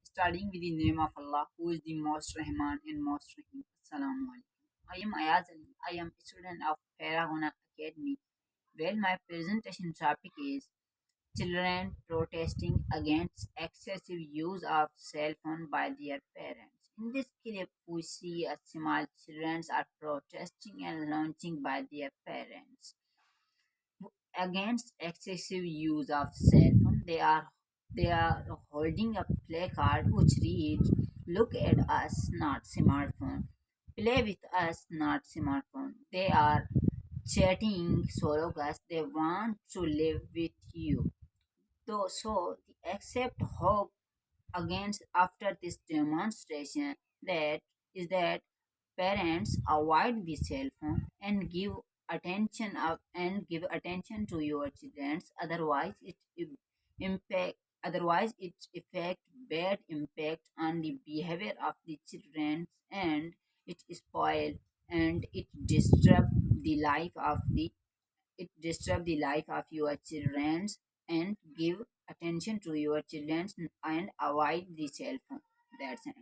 Starting with the name of Allah, who is the most Rahman and most Rahim. Assalamu alaikum. I am Ayaz Ali. I am a student of Paragon Academy. Well, my presentation topic is children protesting against excessive use of cell phone by their parents. In this clip, we see a small children are protesting and launching by their parents against excessive use of cell phone. They are holding a placard which reads, "Look at us, not smartphone. Play with us, not smartphone." They are chatting slogans. They want to live with you. So the accept hope against after this demonstration that parents avoid the cell phone and give attention to your children. Impact Otherwise it effect bad impact on the behavior of the children, and it spoil and it disturb the life of your children. And give attention to your children and avoid the cell phone. That's it.